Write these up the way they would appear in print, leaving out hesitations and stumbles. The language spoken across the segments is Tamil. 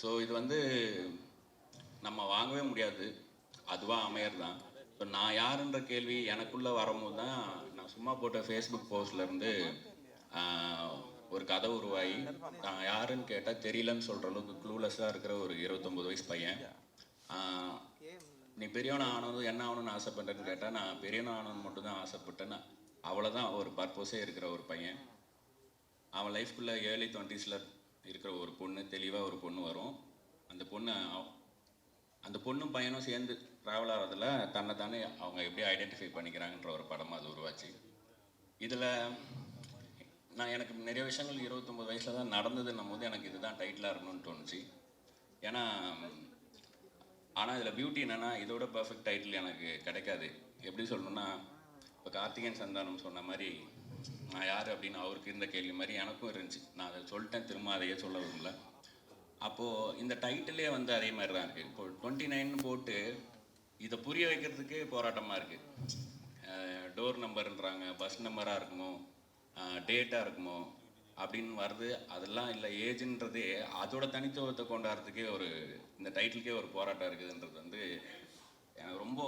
ஸோ இது வந்து நம்ம வாங்கவே முடியாது, அதுவாக அமையறது தான். இப்போ நான் யாருன்ற கேள்வி எனக்குள்ளே வரும்போது தான் நான் சும்மா போட்ட ஃபேஸ்புக் போஸ்ட்லேருந்து ஒரு கதை உருவாகி நான் யாருன்னு கேட்டால் தெரியலன்னு சொல்கிற அளவுக்கு க்ளூலெஸ்ஸாக இருக்கிற ஒரு 29 வயசு பையன். நீ பெரியவனை ஆனதும் என்ன ஆகணும்னு ஆசைப்பட்டேன்னு கேட்டால் நான் பெரியவனை ஆகணும்னு மட்டும்தான் ஆசைப்பட்டேன்னு அவ்வளோதான் ஒரு பர்பஸே இருக்கிற ஒரு பையன். அவன் லைஃப்குள்ளே ஏர்லி 20s இருக்கிற ஒரு பொண்ணு, தெளிவாக ஒரு பொண்ணு வரும். அந்த பொண்ணும் பையனும் சேர்ந்து ட்ராவல் ஆகிறதுல தன்னை தானே அவங்க எப்படி ஐடென்டிஃபை பண்ணிக்கிறாங்கன்ற ஒரு படமாக அது உருவாச்சு. இதில் எனக்கு நிறைய விஷயங்கள் 29 வயசில் தான் நடந்ததுன்னும் போது எனக்கு இதுதான் டைட்டிலாக இருக்கணும்னு தோணுச்சு. ஏன்னா ஆனால் இதில் பியூட்டி என்னென்னா இதோட பர்ஃபெக்ட் டைட்டில் எனக்கு கிடைக்காது. எப்படி சொல்லணும்னா, இப்போ கார்த்திகேயன் சந்தானம் சொன்ன மாதிரி நான் யார் அப்படின்னு அவருக்கு இருந்த கேள்வி மாதிரி எனக்கும் இருந்துச்சு. நான் அதை சொல்லிட்டேன், திரும்ப அதையே சொல்ல விரும்பல. அப்போது இந்த டைட்டிலே வந்து அதே மாதிரி தான் இருக்குது. இப்போ 29 போட்டு இதை புரிய வைக்கிறதுக்கே போராட்டமாக இருக்குது. டோர் நம்பர்ன்றாங்க, பஸ் நம்பராக இருக்குமோ, டேட்டாக இருக்குமோ அப்படின்னு வருது. அதெல்லாம் இல்லை, ஏஜ்ன்றதே அதோட தனித்துவத்தை கொண்டாடுறதுக்கே இந்த டைட்டிலுக்கே ஒரு போராட்டம் இருக்குதுன்றது வந்து எனக்கு ரொம்ப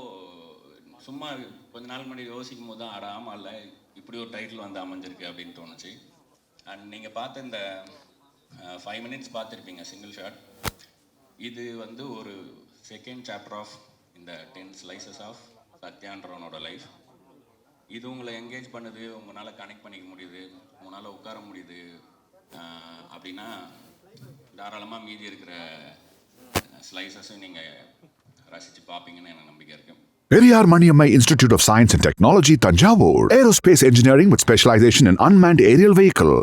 சும்மா கொஞ்ச நாள் முன்னாடி யோசிக்கும் போது தான் ஆமாம் இல்லை இப்படி ஒரு டைட்டில் வந்து அமைஞ்சிருக்கு அப்படின்னு தோணுச்சு. அண்ட் நீங்கள் பார்த்த இந்த 5 minutes பார்த்துருப்பீங்க சிங்கிள் ஷாட். இது வந்து ஒரு செகண்ட் சாப்டர் ஆஃப் இந்த 10 slices ஆஃப் சத்யான்றவனோட லைஃப். இது உங்களை என்கேஜ் பண்ணுது, உங்களால் கனெக்ட் பண்ணிக்க முடியுது, உங்களால் உட்கார முடியுது அப்படின்னா தாராளமாக மீதி இருக்கிற ஸ்லைசஸும் நீங்கள் ரசித்து பார்ப்பீங்கன்னு எனக்கு நம்பிக்கை இருக்குது. Periyar Maniammai Institute of Science and Technology, Tanjavur. Aerospace engineering with specialization in unmanned aerial vehicle.